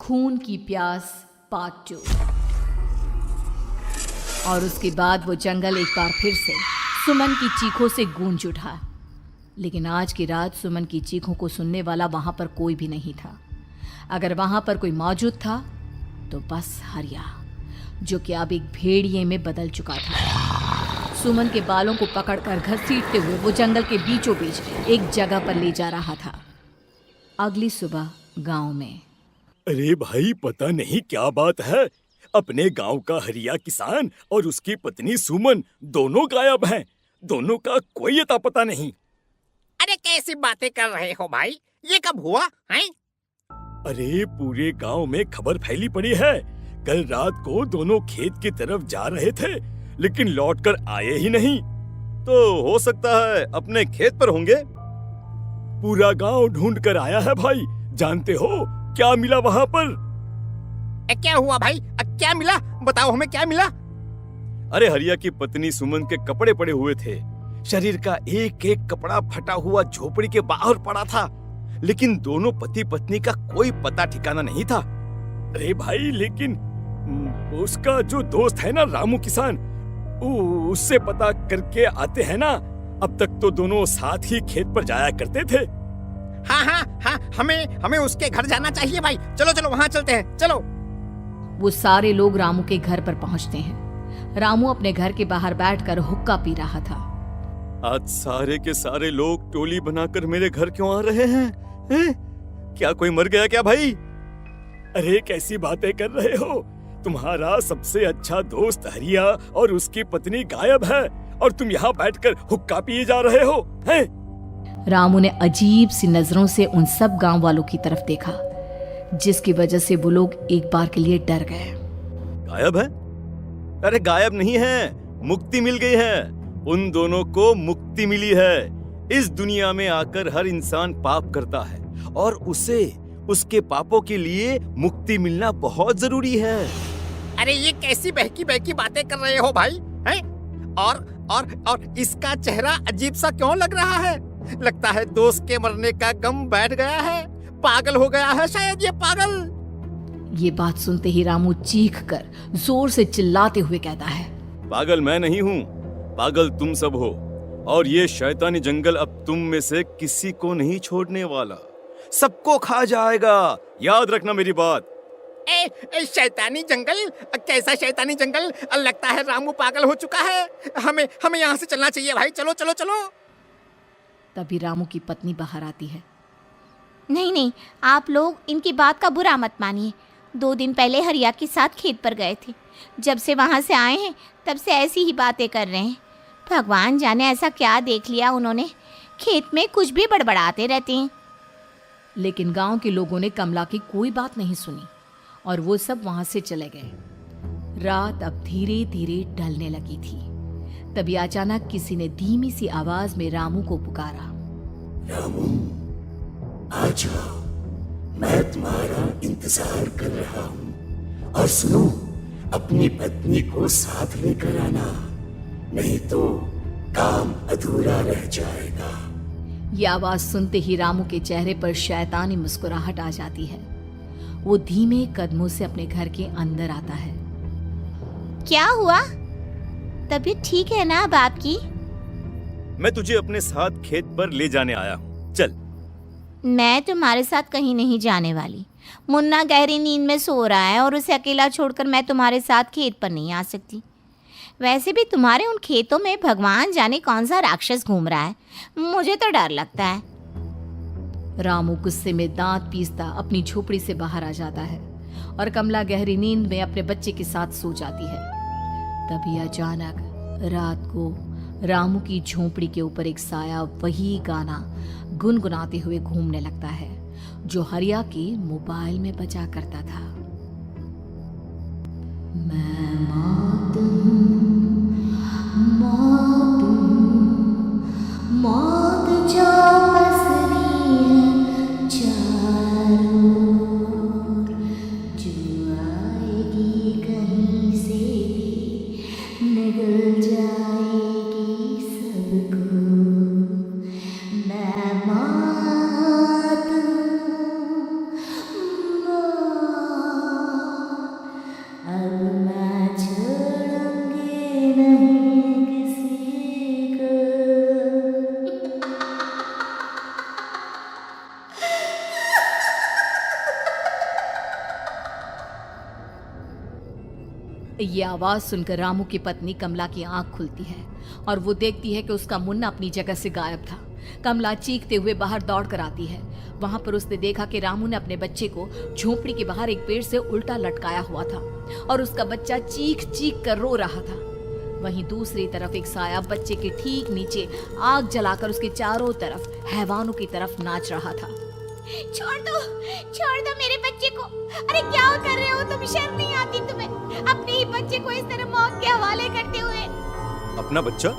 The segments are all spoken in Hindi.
खून की प्यास पार्ट 2। और उसके बाद वो जंगल एक बार फिर से सुमन की चीखों से गूंज उठा। लेकिन आज की रात सुमन की चीखों को सुनने वाला वहां पर कोई भी नहीं था। अगर वहां पर कोई मौजूद था तो बस हरिया, जो कि अब एक भेड़िए में बदल चुका था। सुमन के बालों को पकड़कर घसीटते हुए वो जंगल के बीचों बीच एक जगह पर ले जा रहा था। अगली सुबह गांव में। अरे भाई, पता नहीं क्या बात है, अपने गांव का हरिया किसान और उसकी पत्नी सुमन दोनों गायब हैं। दोनों का कोई अता पता नहीं। अरे कैसी बातें कर रहे हो भाई, ये कब हुआ है? अरे पूरे गांव में खबर फैली पड़ी है। कल रात को दोनों खेत की तरफ जा रहे थे, लेकिन लौटकर आए ही नहीं। तो हो सकता है अपने खेत पर होंगे। पूरा गांव ढूंढ कर आया है भाई। जानते हो क्या मिला वहां पर? क्या हुआ भाई? क्या मिला? बताओ हमें, क्या मिला? अरे हरिया की पत्नी सुमन के कपड़े पड़े हुए थे। शरीर का एक एक कपड़ा फटा हुआ झोपड़ी के बाहर पड़ा था, लेकिन दोनों पति पत्नी का कोई पता ठिकाना नहीं था। अरे भाई, लेकिन उसका जो दोस्त है ना रामू किसान, उससे पता करके आते हैं ना। अब तक तो दोनों साथ ही खेत पर जाया करते थे। हाँ, हमें उसके घर जाना चाहिए भाई। चलो चलो वहाँ चलते हैं, चलो। वो सारे लोग रामू के घर पर पहुंचते हैं। रामू अपने घर के बाहर बैठकर हुक्का पी रहा था। आज सारे के सारे लोग टोली बनाकर मेरे घर क्यों आ रहे हैं? क्या कोई मर गया क्या भाई? अरे कैसी बातें कर रहे हो? तुम्हारा सबसे अच्छा दोस्त हरिया और उसकी पत्नी गायब है और तुम यहाँ बैठकर हुक्का पिए जा रहे हो हैं? रामू ने अजीब सी नजरों से उन सब गांव वालों की तरफ देखा, जिसकी वजह से वो लोग एक बार के लिए डर गए। गायब है? अरे गायब नहीं है, मुक्ति मिल गई है। उन दोनों को मुक्ति मिली है। इस दुनिया में आकर हर इंसान पाप करता है और उसे उसके पापों के लिए मुक्ति मिलना बहुत जरूरी है। अरे ये कैसी बहकी बहकी बातें कर रहे हो भाई, हैं? और इसका चेहरा अजीब सा क्यों लग रहा है? लगता है दोस्त के मरने का गम बैठ गया है। पागल हो गया है शायद ये पागल। ये बात सुनते ही रामू चीख कर जोर से चिल्लाते हुए कहता है, पागल मैं नहीं हूँ, पागल तुम सब हो। और ये शैतानी जंगल अब तुम में से किसी को नहीं छोड़ने वाला, सबको खा जाएगा। याद रखना मेरी बात। शैतानी जंगल? कैसा शैतानी जंगल? लगता है रामू पागल हो चुका है। हमें यहाँ से चलना चाहिए भाई। चलो चलो चलो। तभी रामू की पत्नी बाहर आती है। नहीं, आप लोग इनकी बात का बुरा मत मानिए। 2 दिन पहले हरिया के साथ खेत पर गए थे। जब से वहाँ से आए हैं तब से ऐसी ही बातें कर रहे हैं। भगवान जाने ऐसा क्या देख लिया उन्होंने, खेत में कुछ भी बड़बड़ाते रहते हैं। लेकिन गांव के लोगों ने कमला की कोई बात नहीं सुनी और वो सब वहां से चले गए। रात अब धीरे धीरे ढलने लगी थी। तभी अचानक किसी ने धीमी सी आवाज में रामू को पुकारा। रामू, आ जाओ, मैं तुम्हारा इंतजार कर रहा हूँ। और सुनो, अपनी पत्नी को साथ लेकर आना, नहीं तो काम अधूरा रह जाएगा। ये आवाज सुनते ही रामू के चेहरे पर शैतानी मुस्कुराहट आ जाती है। वो धीमे कदमों से अपने घर के अंदर आता है। क्या हुआ? तबीयत ठीक है ना अब आपकी? मैं तुझे अपने साथ खेत पर ले जाने आया हूँ, चल। मैं तुम्हारे साथ कहीं नहीं जाने वाली। मुन्ना गहरी नींद में सो रहा है और उसे अकेला छोड़कर मैं तुम्हारे साथ खेत पर नहीं आ सकती। वैसे भी तुम्हारे उन खेतों में भगवान जाने कौन सा राक्षस घूम रहा है, मुझे तो डर लगता है। रामू गुस्से में दांत पीसता अपनी झोपड़ी से बाहर आ जाता है और कमला गहरी नींद में अपने बच्चे के साथ सो जाती है। तभी अचानक रात को रामू की झोपड़ी के ऊपर एक साया वही गाना गुनगुनाते हुए घूमने लगता है जो हरिया के मोबाइल में बजा करता था। मैं मौत हूँ, मौत हूँ, मौत जो पसरी है चारों ओर, जो आएगी कहीं से भी निगल जाएगी सबको। मैं मौत हूँ, मौत ये आवाज सुनकर रामू की पत्नी कमला की आंख खुलती है और वो देखती है कि उसका मुन्ना अपनी जगह से गायब था। कमला चीखते हुए बाहर दौड़ कर आती है। वहां पर उसने देखा कि रामू ने अपने बच्चे को झोपड़ी के बाहर एक पेड़ से उल्टा लटकाया हुआ था और उसका बच्चा चीख चीख कर रो रहा था। वहीं दूसरी तरफ एक साया बच्चे के ठीक नीचे आग जलाकर उसके चारों तरफ हैवानों की तरफ नाच रहा था। छोड़ दो मेरे बच्चे को। अरे क्या कर रहे हो तुम? शर्म नहीं आती तुम्हें अपने ही बच्चे को इस तरह मौत के हवाले करते हुए? अपना बच्चा?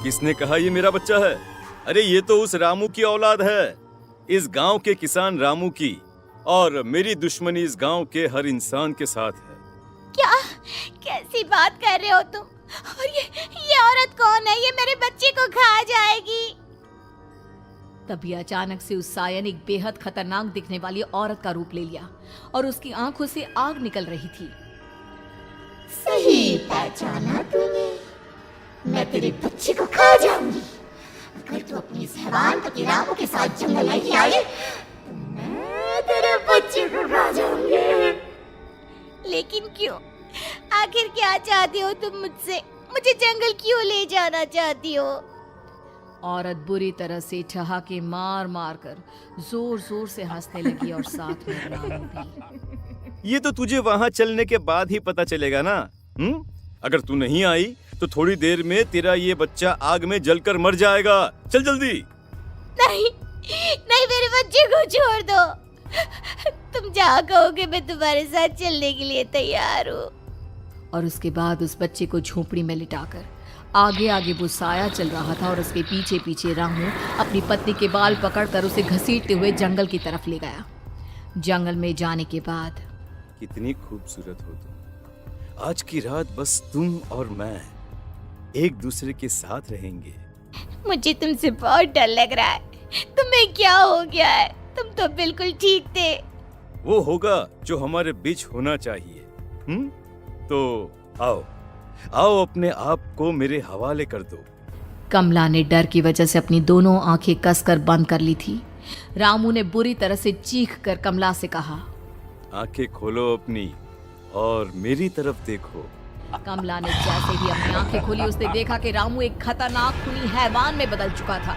किसने कहा ये मेरा बच्चा है? अरे ये तो उस रामू की औलाद है, इस गांव के किसान रामू की, और मेरी दुश्मनी इस गांव के हर इंसान के साथ है। क्या? कैसी बात कर रहे हो तुम? और ये औरत कौन है? ये मेरे बच्चे को खा जाएगी। तभी अचानक से उस साया ने एक बेहद खतरनाक दिखने वाली औरत का रूप ले लिया और उसकी आंखों से आग निकल रही थी। सही पहचाना तूने, मैं तेरे बच्चे को खा जाऊंगी। अगर तू अपनी इस हैवान पति रामू के साथ जंगल नहीं आई तो मैं तेरे बच्चे को खा जाऊंगी। लेकिन क्यों? आखिर क्या चाहती हो तुम मुझसे? मुझे जंगल क्यों ले जाना चाहती हो? औरत बुरी तरह से ठहाके मार मार कर जोर जोर से हंसने लगी और साथ में रामू भी। ये तो तुझे वहां चलने के बाद ही पता चलेगा ना। अगर तू नहीं आई तो थोड़ी देर में तेरा ये बच्चा आग में जलकर मर जाएगा। चल जल्दी। नहीं, मेरे बच्चे को छोड़ दो। तुम जहाँ कहोगे मैं तुम्हारे साथ चलने के लिए तैयार हूँ। और उसके बाद उस बच्चे को झोपड़ी में लिटाकर आगे आगे वो साया चल रहा था और उसके पीछे पीछे रामू अपनी पत्नी के बाल पकड़कर उसे घसीटते हुए जंगल की तरफ ले गया। जंगल में जाने के बाद, कितनी खूबसूरत हो तुम। आज की रात बस तुम और मैं एक दूसरे के साथ रहेंगे। मुझे तुमसे बहुत डर लग रहा है। तुम्हें क्या हो गया है? तुम तो बिल्कुल ठीक थे। वो होगा जो हमारे बीच होना चाहिए। तो आओ अपने आप को मेरे हवाले कर दो। कमला ने डर की वजह से अपनी दोनों आंखें कसकर बंद कर ली थी। रामू ने बुरी तरह से चीख कर कमला से कहा, आंखें खोलो अपनी और मेरी तरफ देखो। कमला ने जैसे ही अपनी आंखें खोली उसने देखा कि रामू एक खतरनाक खूनी हैवान में बदल चुका था।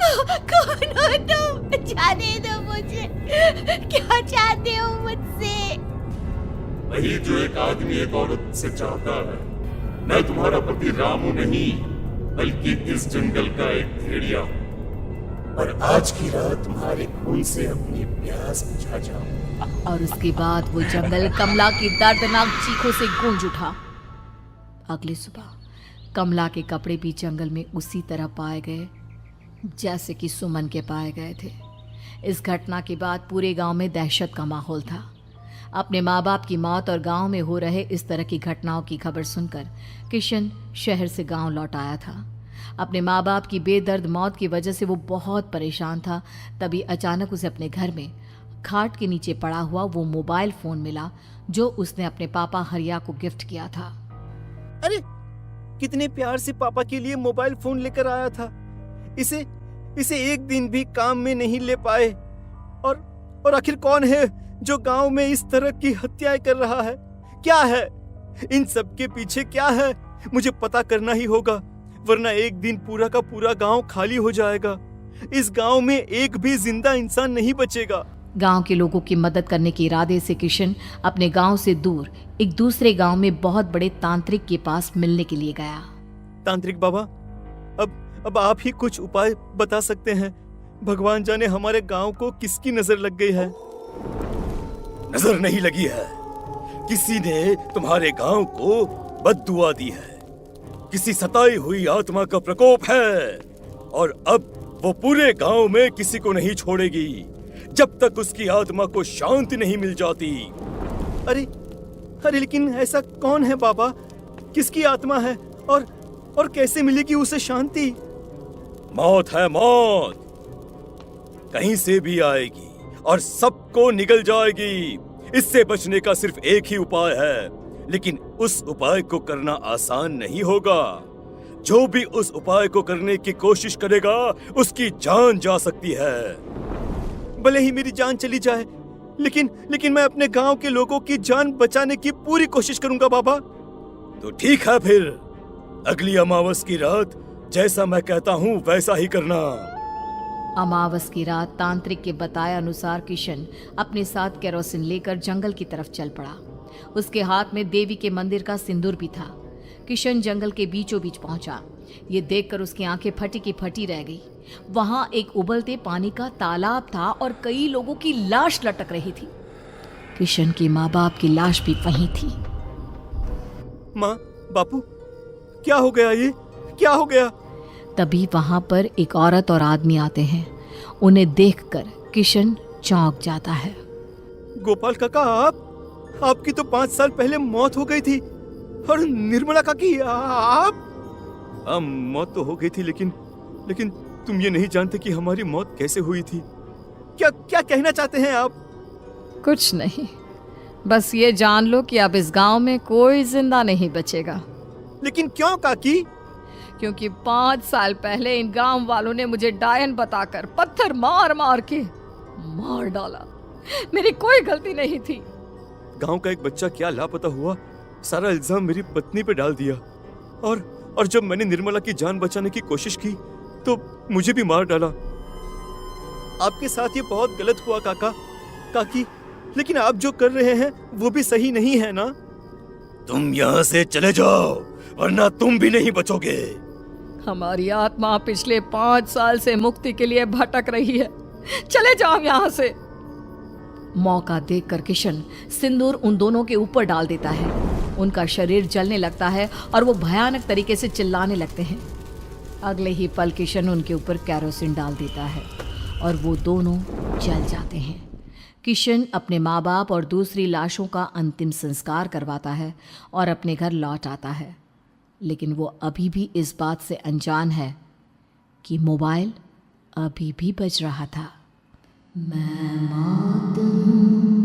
कौन हो तुम? जाने दो मुझे। क्या चाहते हो मुझसे? वही जो एक आदमी एक औरत से चाहता है। मैं तुम्हारा पति रामू नहीं, बल्कि इस जंगल का एक भेड़िया हूँ, और आज की रात तुम्हारे खून से अपनी प्यास बुझा जाऊं। और उसके बाद वो जंगल कमला की दर्दनाक चीखों से गूंज उठा। अगली सुबह कमला के कपड़े भी जंगल में उसी तरह पाए गए जैसे कि सुमन के पाए गए थे। इस घटना के बाद पूरे गांव में दहशत का माहौल था। अपने माँ बाप की मौत और गांव में हो रहे इस तरह की घटनाओं की खबर सुनकर किशन शहर से गांव लौट आया था। अपने माँ बाप की बेदर्द मौत की वजह से वो बहुत परेशान था। तभी अचानक उसे अपने घर में खाट के नीचे पड़ा हुआ वो मोबाइल फोन मिला जो उसने अपने पापा हरिया को गिफ्ट किया था। अरे कितने प्यार से पापा के लिए मोबाइल फोन लेकर आया था। इसे एक दिन भी काम में नहीं ले पाए। और आखिर कौन है जो गांव में इस तरह की हत्याएं कर रहा है? क्या है इन सब के पीछे? क्या है? मुझे पता करना ही होगा, वरना एक दिन पूरा का पूरा गांव खाली हो जाएगा। इस गांव में एक भी जिंदा इंसान नहीं बचेगा। गांव के लोगों की मदद करने के इरादे से किशन अपने गांव से दूर एक दूसरे गांव में बहुत बड़े तांत्रिक के पास मिलने के लिए गया। तांत्रिक बाबा, अब आप ही कुछ उपाय बता सकते हैं। भगवान जाने हमारे गांव को किसकी नजर लग गई है। नजर नहीं लगी है, किसी ने तुम्हारे गांव को बद्दुआ दी है। किसी सताई हुई आत्मा का प्रकोप है और अब वो पूरे गांव में किसी को नहीं छोड़ेगी जब तक उसकी आत्मा को शांति नहीं मिल जाती। अरे लेकिन ऐसा कौन है बाबा? किसकी आत्मा है और कैसे मिलेगी उसे शांति? मौत है, मौत कहीं से भी आएगी और सबको निगल जाएगी। इससे बचने का सिर्फ एक ही उपाय है, लेकिन उस उपाय को करना आसान नहीं होगा। जो भी उस उपाय को करने की कोशिश करेगा उसकी जान जा सकती है। भले ही मेरी जान चली जाए, लेकिन मैं अपने गांव के लोगों की जान बचाने की पूरी कोशिश करूंगा बाबा। तो ठीक है, फिर अगली अमावस की रात जैसा मैं कहता हूँ वैसा ही करना। अमावस की रात तांत्रिक के बताए अनुसार किशन अपने साथ केरोसिन लेकर जंगल की तरफ चल पड़ा। उसके हाथ में देवी के मंदिर का सिंदूर भी था। किशन जंगल के बीचों बीच पहुंचा। ये देखकर उसकी आंखें फटी की फटी रह गई। वहां एक उबलते पानी का तालाब था और कई लोगों की लाश लटक रही थी। किशन की माँ बाप की लाश भी वहीं थी। माँ, बापू, क्या हो गया? ये क्या हो गया? तभी वहां पर एक औरत और आदमी आते हैं। उन्हें देखकर किशन चौंक जाता है। गोपाल काका, आपकी तो 5 साल पहले मौत हो गई थी। और निर्मला काकी, आप? मौत तो हो गई थी, लेकिन तुम ये नहीं जानते कि हमारी मौत कैसे हुई थी। क्या कहना चाहते हैं आप? कुछ नहीं, बस ये जान लो कि अब इस गांव में कोई जिंदा नहीं बचेगा। लेकिन क्यों काकी? क्योंकि 5 साल पहले इन गांव वालों ने मुझे डायन बताकर पत्थर मार मार के मार डाला। मेरी कोई गलती नहीं थी। गांव का एक बच्चा क्या लापता हुआ, सारा इल्जाम मेरी पत्नी पे डाल दिया। और जब मैंने निर्मला की जान बचाने की कोशिश की तो मुझे भी मार डाला। आपके साथ ये बहुत गलत हुआ काकी, लेकिन आप जो कर रहे हैं वो भी सही नहीं है ना? तुम यहाँ से चले जाओ वरना तुम भी नहीं बचोगे। हमारी आत्मा पिछले 5 साल से मुक्ति के लिए भटक रही है। चले जाओ यहाँ से। मौका देखकर किशन सिंदूर उन दोनों के ऊपर डाल देता है। उनका शरीर जलने लगता है और वो भयानक तरीके से चिल्लाने लगते हैं। अगले ही पल किशन उनके ऊपर केरोसिन डाल देता है और वो दोनों जल जाते हैं। किशन अपने माँ बाप और दूसरी लाशों का अंतिम संस्कार करवाता है और अपने घर लौट आता है। लेकिन वो अभी भी इस बात से अनजान है कि मोबाइल अभी भी बज रहा था। मैं मौत हूँ।